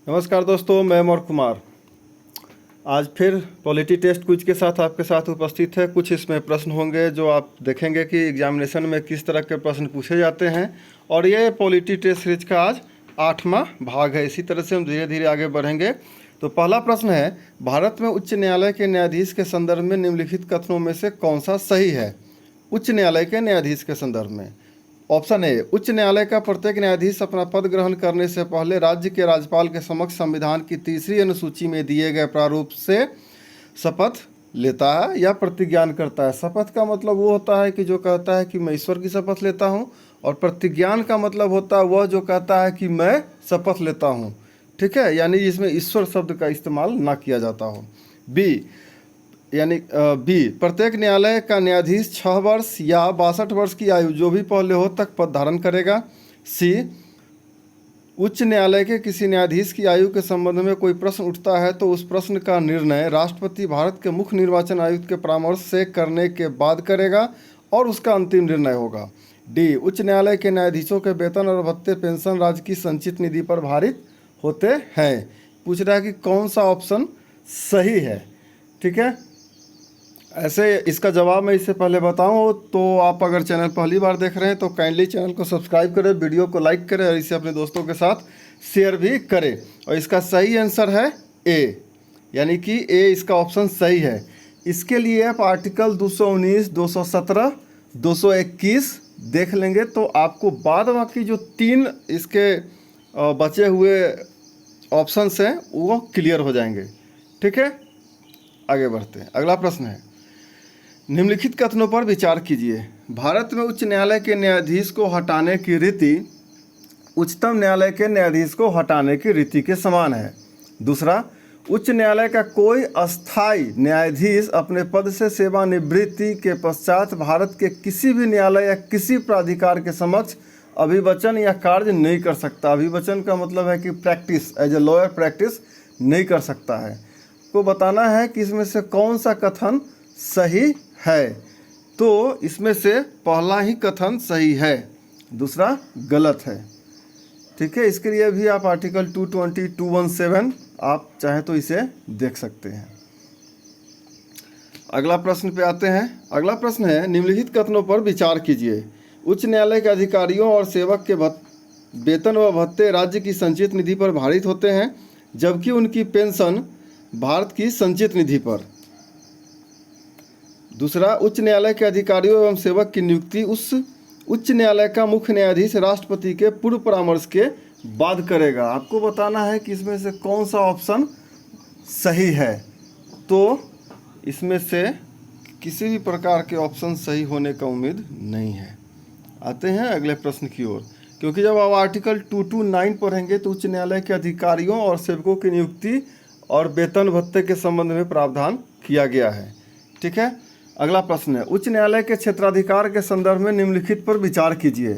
नमस्कार दोस्तों, मैं अमर कुमार आज फिर पॉलिटी टेस्ट क्विज के साथ आपके साथ उपस्थित है। कुछ इसमें प्रश्न होंगे जो आप देखेंगे कि एग्जामिनेशन में किस तरह के प्रश्न पूछे जाते हैं, और ये पॉलिटी टेस्ट सीरीज का आज 8वां भाग है। इसी तरह से हम धीरे धीरे आगे बढ़ेंगे। तो पहला प्रश्न है, भारत में उच्च न्यायालय के न्यायाधीश के संदर्भ में निम्नलिखित कथनों में से कौन सा सही है? उच्च न्यायालय के न्यायाधीश के संदर्भ में ऑप्शन ए, उच्च न्यायालय का प्रत्येक न्यायाधीश अपना पद ग्रहण करने से पहले राज्य के राज्यपाल के समक्ष संविधान की 3री अनुसूची में दिए गए प्रारूप से शपथ लेता है या प्रतिज्ञान करता है। शपथ का मतलब वो होता है कि जो कहता है कि मैं ईश्वर की शपथ लेता हूँ, और प्रतिज्ञान का मतलब होता है वह जो कहता है कि मैं शपथ लेता हूँ। ठीक है, यानी इसमें ईश्वर शब्द का इस्तेमाल ना किया जाता हो। बी, प्रत्येक न्यायालय का न्यायाधीश 6 वर्ष या 62 वर्ष की आयु जो भी पहले हो तक पद धारण करेगा। सी, उच्च न्यायालय के किसी न्यायाधीश की आयु के संबंध में कोई प्रश्न उठता है तो उस प्रश्न का निर्णय राष्ट्रपति भारत के मुख्य निर्वाचन आयुक्त के परामर्श से करने के बाद करेगा और उसका अंतिम निर्णय होगा। डी, उच्च न्यायालय के न्यायाधीशों के वेतन और भत्ते पेंशन राज्य की संचित निधि पर भारित होते हैं। पूछ रहा है कि कौन सा ऑप्शन सही है। ठीक है, ऐसे इसका जवाब मैं इससे पहले बताऊं तो आप अगर चैनल पहली बार देख रहे हैं तो काइंडली चैनल को सब्सक्राइब करें, वीडियो को लाइक करें और इसे अपने दोस्तों के साथ शेयर भी करें। और इसका सही आंसर है ए, यानी कि ए इसका ऑप्शन सही है। इसके लिए आप आर्टिकल 219, 217, 221 देख लेंगे तो आपको बाद बाकी जो 3 इसके बचे हुए ऑप्शंस हैं वो क्लियर हो जाएंगे। ठीक है, आगे बढ़ते हैं। अगला प्रश्न है, निम्नलिखित कथनों पर विचार कीजिए। भारत में उच्च न्यायालय के न्यायाधीश को हटाने की रीति उच्चतम न्यायालय के न्यायाधीश को हटाने की रीति के समान है। दूसरा, उच्च न्यायालय का कोई अस्थायी न्यायाधीश अपने पद से सेवानिवृत्ति के पश्चात भारत के किसी भी न्यायालय या किसी प्राधिकार के समक्ष अभिवचन या कार्य नहीं कर सकता। अभिवचन का मतलब है कि practice, as a lawyer practice नहीं कर सकता है। को बताना है कि इसमें से कौन सा कथन सही है। तो इसमें से पहला ही कथन सही है, दूसरा गलत है। ठीक है, इसके लिए भी आप आर्टिकल 220, 217 आप चाहे तो इसे देख सकते हैं। अगला प्रश्न पे आते हैं। अगला प्रश्न है, निम्नलिखित कथनों पर विचार कीजिए। उच्च न्यायालय के अधिकारियों और सेवक के वेतन व भत्ते राज्य की संचित निधि पर भारित होते हैं, जबकि उनकी पेंशन भारत की संचित निधि पर। दूसरा, उच्च न्यायालय के अधिकारियों एवं सेवक की नियुक्ति उस उच्च न्यायालय का मुख्य न्यायाधीश राष्ट्रपति के पूर्व परामर्श के बाद करेगा। आपको बताना है कि इसमें से कौन सा ऑप्शन सही है। तो इसमें से किसी भी प्रकार के ऑप्शन सही होने का उम्मीद नहीं है। आते हैं अगले प्रश्न की ओर, क्योंकि जब आप आर्टिकल 229 पढ़ेंगे तो उच्च न्यायालय के अधिकारियों और सेवकों की नियुक्ति और वेतन भत्ते के संबंध में प्रावधान किया गया है। ठीक है, अगला प्रश्न है, उच्च न्यायालय के क्षेत्राधिकार के संदर्भ में निम्नलिखित पर विचार कीजिए।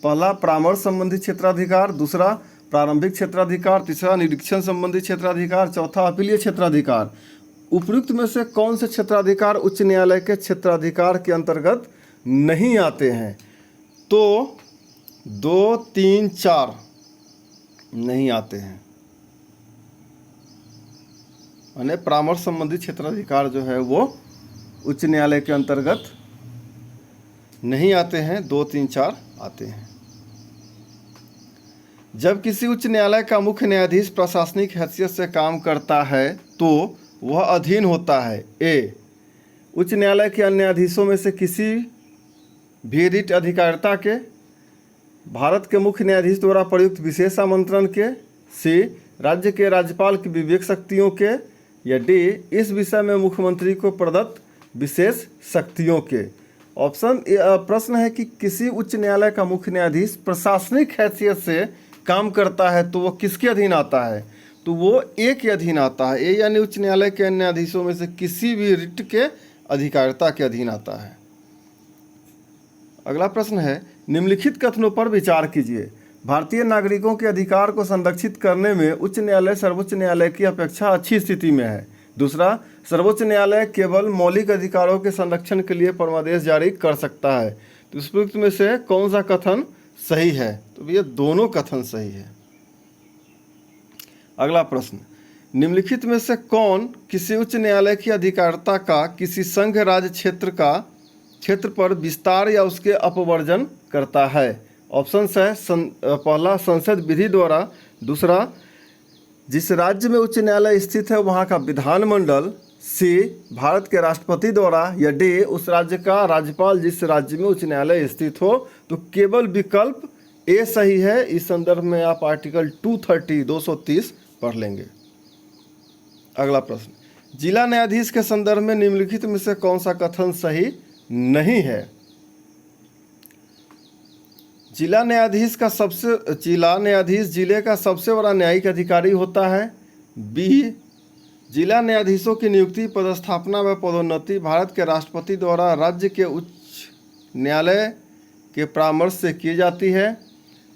पहला, परामर्श संबंधी क्षेत्राधिकार। दूसरा, प्रारंभिक क्षेत्राधिकार। तीसरा, निरीक्षण संबंधी क्षेत्राधिकार। चौथा, अपीलीय क्षेत्राधिकार। उपयुक्त में से कौन से क्षेत्राधिकार उच्च न्यायालय के क्षेत्राधिकार के अंतर्गत नहीं आते हैं? तो 2, 3, 4 नहीं आते हैं। यानी परामर्श संबंधी क्षेत्राधिकार जो है वो उच्च न्यायालय के अंतर्गत नहीं आते हैं। 2, 3, 4 आते हैं। जब किसी उच्च न्यायालय का मुख्य न्यायाधीश प्रशासनिक हैसियत से काम करता है तो वह अधीन होता है। ए, उच्च न्यायालय के अन्य न्यायाधीशों में से किसी भी रिट अधिकारिता के, भारत के मुख्य न्यायाधीश द्वारा प्रयुक्त विशेष आमंत्रण के। सी, राज्य के राज्यपाल की विवेक शक्तियों के। या डी, इस विषय में मुख्यमंत्री को प्रदत्त विशेष शक्तियों के। ऑप्शन प्रश्न है कि किसी उच्च न्यायालय का मुख्य न्यायाधीश प्रशासनिक हैसियत से काम करता है तो वो किसके अधीन आता है? तो वो ए के अधीन आता है। ए यानी उच्च न्यायालय के अन्य न्यायाधीशों में से किसी भी रिट के अधिकारिता के अधीन आता है। अगला प्रश्न है, निम्नलिखित कथनों पर विचार कीजिए। भारतीय नागरिकों के अधिकार को संरक्षित करने में उच्च न्यायालय सर्वोच्च न्यायालय की अपेक्षा अच्छी स्थिति में है। दूसरा, सर्वोच्च न्यायालय केवल मौलिक अधिकारों के संरक्षण के लिए परमादेश जारी कर सकता है। तो उपयुक्त में से कौन सा कथन सही है? तो ये दोनों कथन सही है। अगला प्रश्न, निम्नलिखित में से कौन किसी उच्च न्यायालय की अधिकारिता का किसी संघ राज्य क्षेत्र पर विस्तार या उसके अपवर्जन करता है? ऑप्शन है पहला संसद विधि द्वारा, दूसरा जिस राज्य में उच्च न्यायालय स्थित है वहाँ का विधानमंडल, सी भारत के राष्ट्रपति द्वारा, या डी उस राज्य का राज्यपाल जिस राज्य में उच्च न्यायालय स्थित हो। तो केवल विकल्प ए सही है। इस संदर्भ में आप आर्टिकल 230 पढ़ लेंगे। अगला प्रश्न, जिला न्यायाधीश के संदर्भ में निम्नलिखित में से कौन सा कथन सही नहीं है? जिला न्यायाधीश जिले का सबसे बड़ा न्यायिक अधिकारी होता है। बी, जिला न्यायाधीशों की नियुक्ति, पदस्थापना व पदोन्नति भारत के राष्ट्रपति द्वारा राज्य के उच्च न्यायालय के परामर्श से की जाती है।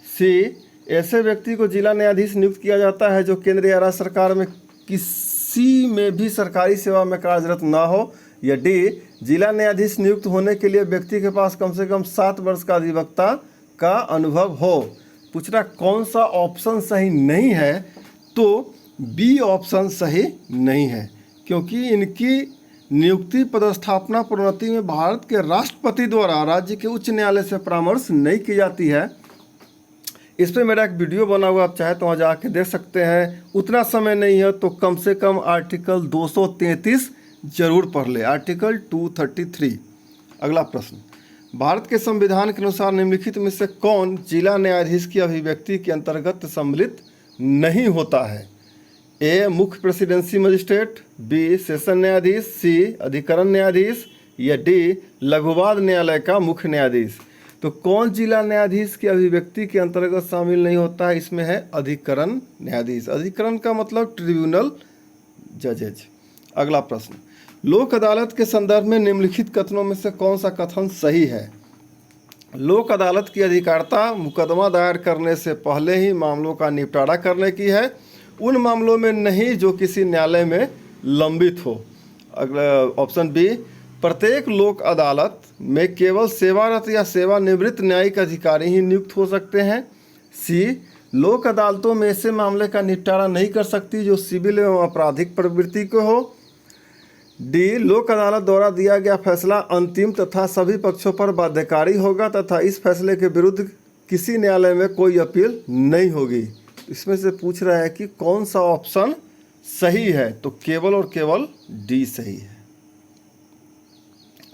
सी, ऐसे व्यक्ति को जिला न्यायाधीश नियुक्त किया जाता है जो केंद्र या राज्य सरकार में किसी में भी सरकारी सेवा में कार्यरत ना हो। या डी, जिला न्यायाधीश नियुक्त होने के लिए व्यक्ति के पास कम से कम 7 वर्ष का अधिवक्ता का अनुभव हो। पूछ रहा कौन सा ऑप्शन सही नहीं है? तो बी ऑप्शन सही नहीं है, क्योंकि इनकी नियुक्ति, पदस्थापना, प्रोन्नति में भारत के राष्ट्रपति द्वारा राज्य के उच्च न्यायालय से परामर्श नहीं की जाती है। इस पर मेरा एक वीडियो बना हुआ, आप चाहे तो वहाँ जाके देख सकते हैं। उतना समय नहीं है तो कम से कम आर्टिकल 233 जरूर पढ़ ले, आर्टिकल 233। अगला प्रश्न, भारत के संविधान के अनुसार निम्नलिखित में से कौन जिला न्यायाधीश की अभिव्यक्ति के अंतर्गत सम्मिलित नहीं होता है? ए, मुख्य प्रेसिडेंसी मजिस्ट्रेट, बी, सेशन न्यायाधीश, सी, अधिकरण न्यायाधीश, या डी, लघुवाद न्यायालय का मुख्य न्यायाधीश। तो कौन जिला न्यायाधीश की अभिव्यक्ति के अंतर्गत शामिल नहीं होता है? इसमें है अधिकरण न्यायाधीश। अधिकरण का मतलब ट्रिब्यूनल जजेज। अगला प्रश्न, लोक अदालत के संदर्भ में निम्नलिखित कथनों में से कौन सा कथन सही है? लोक अदालत की अधिकारिता मुकदमा दायर करने से पहले ही मामलों का निपटारा करने की है, उन मामलों में नहीं जो किसी न्यायालय में लंबित हो। अगला ऑप्शन बी, प्रत्येक लोक अदालत में केवल सेवारत या सेवानिवृत्त न्यायिक अधिकारी ही नियुक्त हो सकते हैं। सी, लोक अदालतों में ऐसे मामले का निपटारा नहीं कर सकती जो सिविल एवं आपराधिक प्रवृत्ति के हो। डी, लोक अदालत द्वारा दिया गया फैसला अंतिम तथा सभी पक्षों पर बाध्यकारी होगा तथा इस फैसले के विरुद्ध किसी न्यायालय में कोई अपील नहीं होगी। इसमें से पूछ रहा है कि कौन सा ऑप्शन सही है? तो केवल और केवल डी सही है।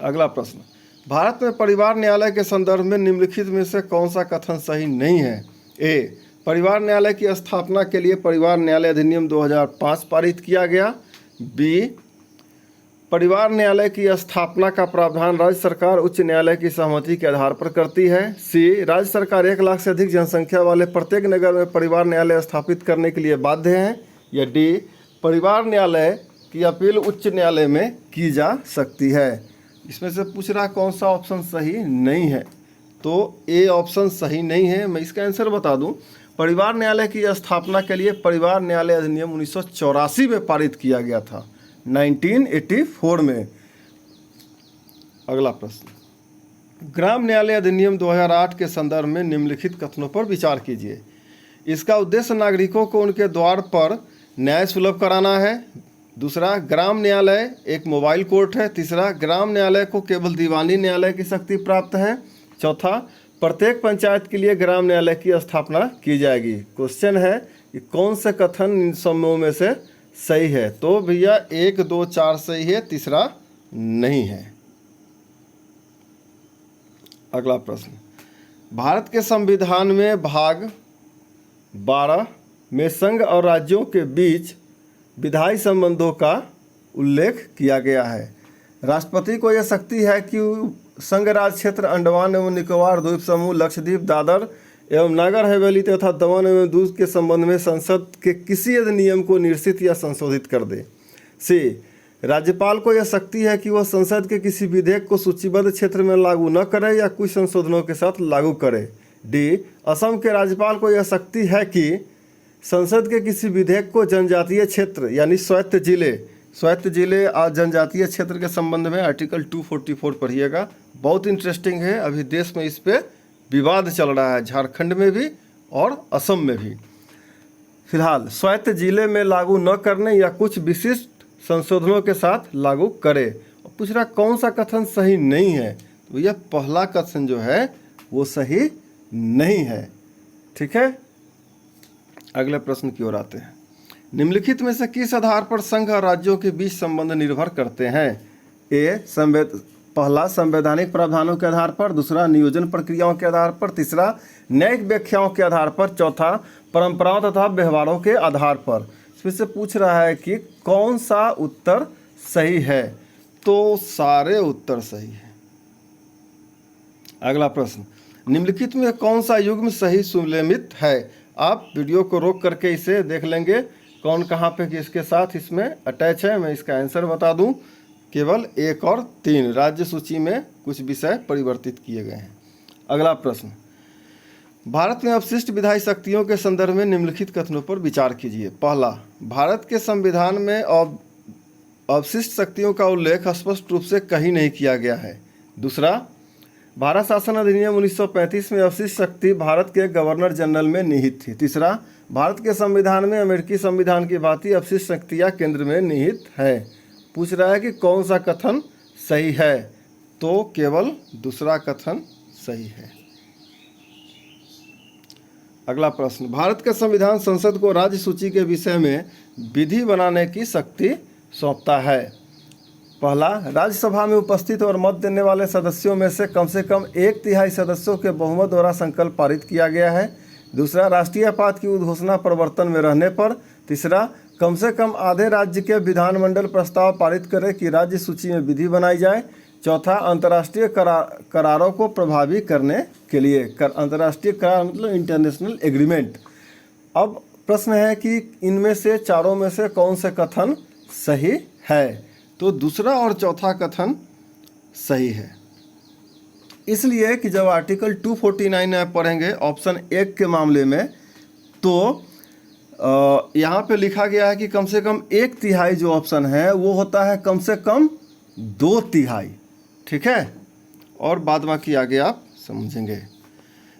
अगला प्रश्न, भारत में परिवार न्यायालय के संदर्भ में निम्नलिखित में से कौन सा कथन सही नहीं है? ए, परिवार न्यायालय की स्थापना के लिए परिवार न्यायालय अधिनियम 2005 पारित किया गया। बी, परिवार न्यायालय की स्थापना का प्रावधान राज्य सरकार उच्च न्यायालय की सहमति के आधार पर करती है। सी, राज्य सरकार 1 लाख से अधिक जनसंख्या वाले प्रत्येक नगर में परिवार न्यायालय स्थापित करने के लिए बाध्य है। या डी, परिवार न्यायालय की अपील उच्च न्यायालय में की जा सकती है। इसमें से पूछ रहा कौन सा ऑप्शन सही नहीं है? तो ए ऑप्शन सही नहीं है। मैं इसका आंसर बता दूं, परिवार न्यायालय की स्थापना के लिए परिवार न्यायालय अधिनियम 1984 में पारित किया गया था, 1984 में। अगला प्रश्न, ग्राम न्यायालय अधिनियम 2008 के संदर्भ में निम्नलिखित कथनों पर विचार कीजिए। इसका उद्देश्य नागरिकों को उनके द्वार पर न्याय सुलभ कराना है। दूसरा, ग्राम न्यायालय एक मोबाइल कोर्ट है। तीसरा, ग्राम न्यायालय को केवल दीवानी न्यायालय की शक्ति प्राप्त है। चौथा, प्रत्येक पंचायत के लिए ग्राम न्यायालय की स्थापना की जाएगी। क्वेश्चन है कि कौन से कथन इन समूह में से सही है? तो भैया 1, 2, 4 सही है, तीसरा नहीं है। अगला प्रश्न, भारत के संविधान में भाग 12 में संघ और राज्यों के बीच विधायी संबंधों का उल्लेख किया गया है। राष्ट्रपति को यह शक्ति है कि संघ राज्य क्षेत्र अंडमान एवं निकोबार द्वीप समूह, लक्षद्वीप, दादर एवं नागर हवेली तथा दमन एवं दीव के संबंध में संसद के किसी अधिनियम को निरसित या संशोधित कर दे। सी, राज्यपाल को यह शक्ति है कि वह संसद के किसी विधेयक को सूचीबद्ध क्षेत्र में लागू न करे या कुछ संशोधनों के साथ लागू करे। डी, असम के राज्यपाल को यह शक्ति है कि संसद के किसी विधेयक को जनजातीय क्षेत्र यानी स्वायत्त जिले और जनजातीय क्षेत्र के संबंध में आर्टिकल 244 पढ़िएगा, बहुत इंटरेस्टिंग है। अभी देश में इस पे विवाद चल रहा है, झारखंड में भी और असम में भी। फिलहाल स्वायत्त जिले में लागू न करने या कुछ विशिष्ट संशोधनों के साथ लागू करे। और पूछ रहा कौन सा कथन सही नहीं है, तो यह पहला कथन जो है वो सही नहीं है। ठीक है, अगले प्रश्न की ओर आते हैं। निम्नलिखित में से किस आधार पर संघ और राज्यों के बीच संबंध निर्भर करते हैं? पहला संवैधानिक प्रावधानों के आधार पर, दूसरा नियोजन प्रक्रियाओं के आधार पर, तीसरा न्यायिक व्याख्याओं के आधार पर, चौथा परंपराओं तथा व्यवहारों के आधार पर। इसमें से पूछ रहा है कि कौन सा उत्तर सही है, तो सारे उत्तर सही है। अगला प्रश्न, निम्नलिखित में कौन सा युग्म सही सुमेलित है? आप वीडियो को रोक करके इसे देख लेंगे कौन कहाँ पे किसके साथ इसमें अटैच है। मैं इसका आंसर बता दूं, केवल 1 और 3 राज्य सूची में कुछ विषय परिवर्तित किए गए हैं। अगला प्रश्न, भारत में अवशिष्ट विधायी शक्तियों के संदर्भ में निम्नलिखित कथनों पर विचार कीजिए। पहला, भारत के संविधान में अवशिष्ट शक्तियों का उल्लेख स्पष्ट रूप से कहीं नहीं किया गया है। दूसरा, भारत शासन अधिनियम 1935 में अवशिष्ट शक्ति भारत के गवर्नर जनरल में निहित थी। तीसरा, भारत के संविधान में अमेरिकी संविधान की भांति अवशिष्ट शक्तियाँ केंद्र में निहित है। पूछ रहा है कि कौन सा कथन सही है, तो केवल दूसरा कथन सही है। अगला प्रश्न, भारत का संविधान संसद को राज्य सूची के विषय में विधि बनाने की शक्ति सौंपता है। पहला, राज्यसभा में उपस्थित और मत देने वाले सदस्यों में से कम 1/3 सदस्यों के बहुमत द्वारा संकल्प पारित किया गया है। दूसरा, राष्ट्रीय आपात की उद्घोषणा प्रवर्तन में रहने पर। तीसरा, कम से कम आधे राज्य के विधानमंडल प्रस्ताव पारित करे कि राज्य सूची में विधि बनाई जाए। चौथा, अंतर्राष्ट्रीय करारों को प्रभावी करने के लिए। अंतर्राष्ट्रीय करार मतलब इंटरनेशनल एग्रीमेंट। अब प्रश्न है कि इनमें से चारों में से कौन सा कथन सही है, तो दूसरा और चौथा कथन सही है। इसलिए कि जब आर्टिकल 249 आप पढ़ेंगे ऑप्शन 1 के मामले में, तो यहाँ पे लिखा गया है कि कम से कम 1/3 जो ऑप्शन है वो होता है कम से कम 2/3। ठीक है, और बाद बाकी आगे आप समझेंगे।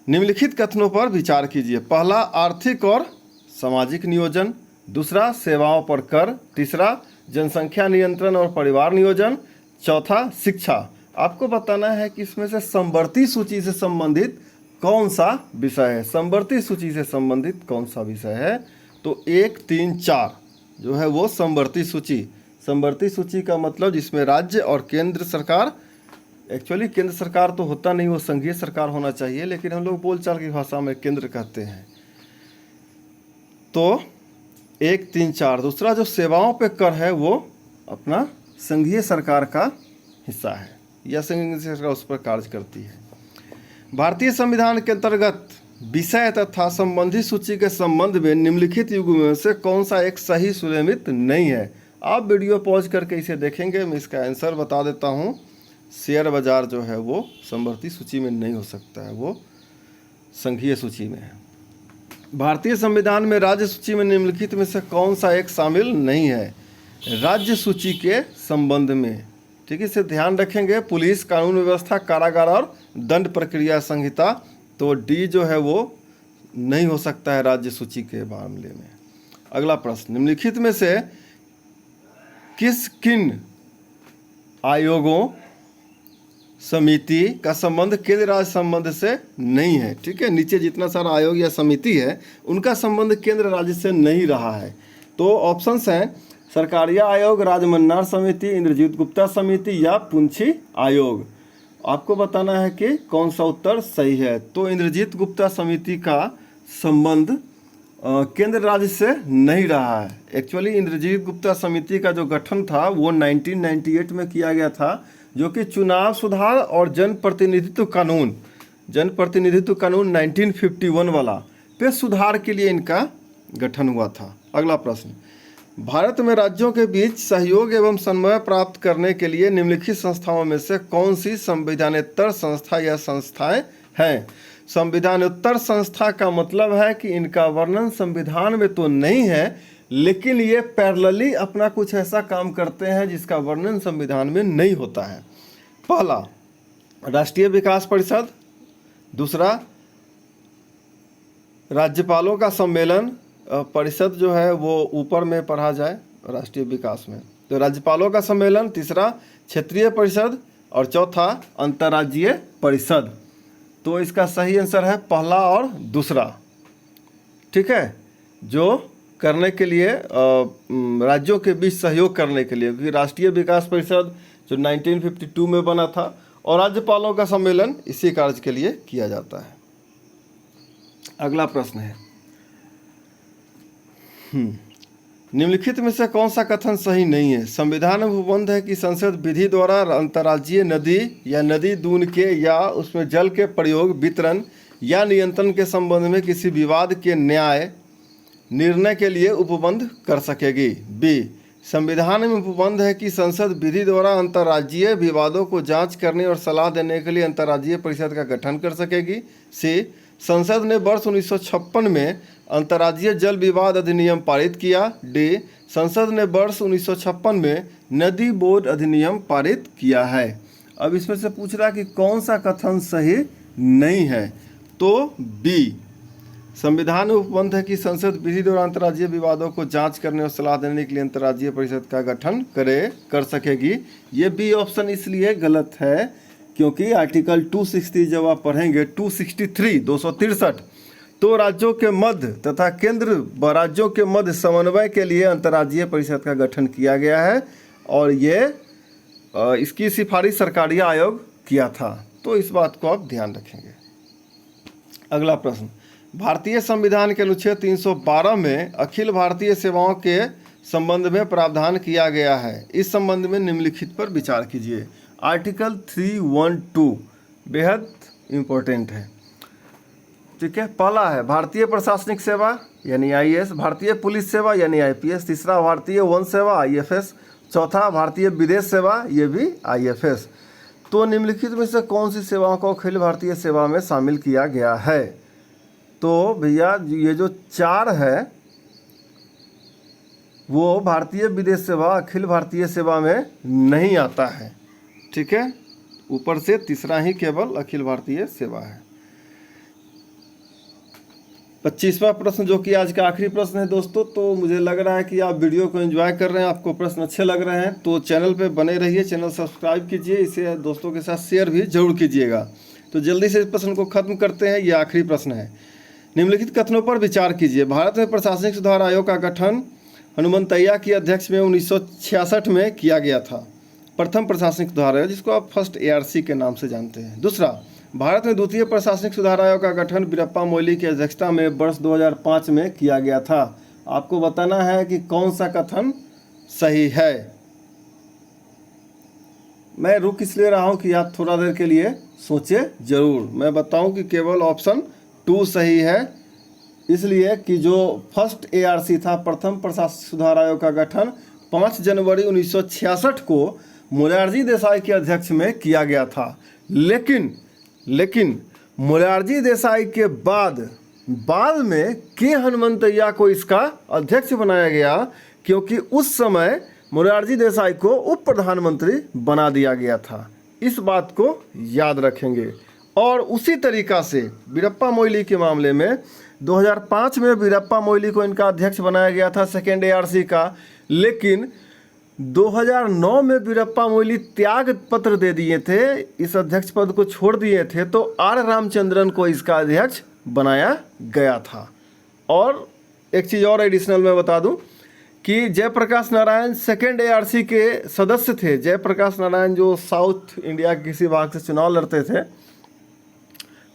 निम्नलिखित कथनों पर विचार कीजिए। पहला, आर्थिक और सामाजिक नियोजन। दूसरा, सेवाओं पर कर। तीसरा, जनसंख्या नियंत्रण और परिवार नियोजन। चौथा, शिक्षा। आपको बताना है कि इसमें से समवर्ती सूची से संबंधित कौन सा विषय है। समवर्ती सूची से संबंधित कौन सा विषय है, तो 1, 3, 4 जो है वो समवर्ती सूची। समवर्ती सूची का मतलब जिसमें राज्य और केंद्र सरकार, एक्चुअली केंद्र सरकार तो होता नहीं, वो संघीय सरकार होना चाहिए, लेकिन हम लोग बोलचाल की भाषा में केंद्र कहते हैं। तो 1, 3, 4। दूसरा, जो सेवाओं पे कर है वो अपना संघीय सरकार का हिस्सा है या संघीय सरकार उस पर कार्य करती है। भारतीय संविधान के अंतर्गत विषय तथा संबंधी सूची के संबंध में निम्नलिखित युग्म में से कौन सा एक सही सुनिश्चित नहीं है। आप वीडियो पॉज करके इसे देखेंगे, मैं इसका आंसर बता देता हूँ। शेयर बाजार जो है वो समवर्ती सूची में नहीं हो सकता है, वो संघीय सूची में है। भारतीय संविधान में राज्य सूची में निम्नलिखित में से कौन सा एक शामिल नहीं है राज्य सूची के संबंध में। ठीक है, इसे ध्यान रखेंगे। पुलिस, कानून व्यवस्था, कारागार और दंड प्रक्रिया संहिता, तो डी जो है वो नहीं हो सकता है राज्य सूची के मामले में। अगला प्रश्न, निम्नलिखित में से किन आयोगों समिति का संबंध केंद्र राज्य संबंध से नहीं है। ठीक है, नीचे जितना सारा आयोग या समिति है उनका संबंध केंद्र राज्य से नहीं रहा है। तो ऑप्शंस हैं सरकारिया आयोग, राजमन्नार समिति, इंद्रजीत गुप्ता समिति या पुंछी आयोग। आपको बताना है कि कौन सा उत्तर सही है। तो इंद्रजीत गुप्ता समिति का संबंध केंद्र राज्य से नहीं रहा है। एक्चुअली इंद्रजीत गुप्ता समिति का जो गठन था वो 1998 में किया गया था, जो कि चुनाव सुधार और जनप्रतिनिधित्व कानून 1951 वाला पे सुधार के लिए इनका गठन हुआ था। अगला प्रश्न, भारत में राज्यों के बीच सहयोग एवं समन्वय प्राप्त करने के लिए निम्नलिखित संस्थाओं में से कौन सी संविधानेतर संस्था या संस्थाएं हैं। संविधानोत्तर संस्था का मतलब है कि इनका वर्णन संविधान में तो नहीं है, लेकिन ये पैरेलली अपना कुछ ऐसा काम करते हैं जिसका वर्णन संविधान में नहीं होता है। पहला, राष्ट्रीय विकास परिषद। दूसरा, राज्यपालों का सम्मेलन, परिषद जो है वो ऊपर में पढ़ा जाए राष्ट्रीय विकास में। तो राज्यपालों का सम्मेलन, तीसरा क्षेत्रीय परिषद और चौथा अंतर्राज्यीय परिषद। तो इसका सही आंसर है पहला और दूसरा। ठीक है, जो करने के लिए राज्यों के बीच सहयोग करने के लिए, क्योंकि राष्ट्रीय विकास परिषद जो 1952 में बना था और राज्यपालों का सम्मेलन इसी कार्य के लिए किया जाता है। अगला प्रश्न है, निम्नलिखित में से कौन सा कथन सही नहीं है? संविधान में उपबंध है कि संसद विधि द्वारा अंतर्राज्यीय नदी या नदी दून के या उसमें जल के प्रयोग, वितरण या नियंत्रण के संबंध में किसी विवाद के न्याय निर्णय के लिए उपबंध कर सकेगी। बी, संविधान में उपबंध है कि संसद विधि द्वारा अंतर्राज्यीय विवादों को जांच करने और सलाह देने के लिए अंतर्राज्यीय परिषद का गठन कर सकेगी। सी, संसद ने वर्ष 1956 में अंतर्राज्यीय जल विवाद अधिनियम पारित किया। डी, संसद ने वर्ष 1956 में नदी बोर्ड अधिनियम पारित किया है। अब इसमें से पूछ रहा है कि कौन सा कथन सही नहीं है? तो बी, संविधान में उपबंध है कि संसद विधि द्वारा अंतर्राज्यीय विवादों को जांच करने और सलाह देने के लिए अंतर्राज्यीय परिषद का गठन कर सकेगी। ये बी ऑप्शन इसलिए गलत है क्योंकि आर्टिकल 260 जब आप पढ़ेंगे 263 तो राज्यों के मध्य तथा केंद्र व राज्यों के मध्य समन्वय के लिए अंतर्राज्यीय परिषद का गठन किया गया है और ये इसकी सिफारिश सरकारी आयोग किया था। तो इस बात को आप ध्यान रखेंगे। अगला प्रश्न, भारतीय संविधान के अनुच्छेद 312 में अखिल भारतीय सेवाओं के संबंध में प्रावधान किया गया है। इस संबंध में निम्नलिखित पर विचार कीजिए। आर्टिकल 312 बेहद इम्पोर्टेंट है। ठीक है, पहला है भारतीय प्रशासनिक सेवा यानी आईएएस, भारतीय पुलिस सेवा यानी आईपीएस, तीसरा भारतीय वन सेवा आईएफएस, चौथा भारतीय विदेश सेवा ये भी आईएफएस। तो निम्नलिखित में से कौन सी सेवाओं को अखिल भारतीय सेवा में शामिल किया गया है? तो भैया ये जो चार है वो भारतीय विदेश सेवा अखिल भारतीय सेवा में नहीं आता है। ठीक है, ऊपर से तीसरा ही केवल अखिल भारतीय सेवा है। 25वां प्रश्न जो कि आज का आखिरी प्रश्न है दोस्तों। तो मुझे लग रहा है कि आप वीडियो को एंजॉय कर रहे हैं, आपको प्रश्न अच्छे लग रहे हैं, तो चैनल पे बने रहिए, चैनल सब्सक्राइब कीजिए, इसे दोस्तों के साथ शेयर भी जरूर कीजिएगा। तो जल्दी से इस प्रश्न को खत्म करते हैं। ये आखिरी प्रश्न है। निम्नलिखित कथनों पर विचार कीजिए। भारत में प्रशासनिक सुधार आयोग का गठन हनुमंतैया की अध्यक्ष में 1966 में किया गया था। प्रथम प्रशासनिक सुधार आयोग, जिसको आप फर्स्ट ARC के नाम से जानते हैं। दूसरा, भारत में द्वितीय प्रशासनिक सुधार आयोग का गठन वीरप्पा मोइली की अध्यक्षता में वर्ष 2005 में किया गया था। आपको बताना है कि कौन सा कथन सही है। मैं रुक इसलिए रहा हूं कि आप थोड़ा देर के लिए सोचे जरूर। मैं बताऊं कि केवल ऑप्शन 2 सही है, इसलिए कि जो फर्स्ट ARC था, प्रथम प्रशासनिक सुधार आयोग का गठन 5 जनवरी 1966 को मोरारजी देसाई के अध्यक्ष में किया गया था। लेकिन मोरारजी देसाई के बाद में के हनुमंतैया को इसका अध्यक्ष बनाया गया, क्योंकि उस समय मोरारजी देसाई को उप प्रधानमंत्री बना दिया गया था। इस बात को याद रखेंगे। और उसी तरीका से वीरप्पा मोइली के मामले में 2005 में वीरप्पा मोइली को इनका अध्यक्ष बनाया गया था सेकेंड ARC का, लेकिन 2009 में वीरप्पा मोइली त्याग पत्र दे दिए थे, इस अध्यक्ष पद को छोड़ दिए थे, तो R रामचंद्रन को इसका अध्यक्ष बनाया गया था। और एक चीज़ और एडिशनल मैं बता दूं कि जयप्रकाश नारायण सेकेंड ARC के सदस्य थे। जयप्रकाश नारायण जो साउथ इंडिया के किसी भाग से चुनाव लड़ते थे,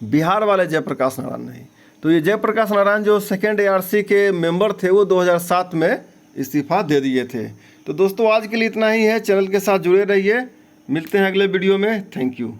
बिहार वाले जयप्रकाश नारायण नहीं। तो ये जयप्रकाश नारायण जो सेकेंड ARC के मेंबर थे वो 2007 में इस्तीफा दे दिए थे। तो दोस्तों आज के लिए इतना ही है। चैनल के साथ जुड़े रहिए, मिलते हैं अगले वीडियो में। Thank you.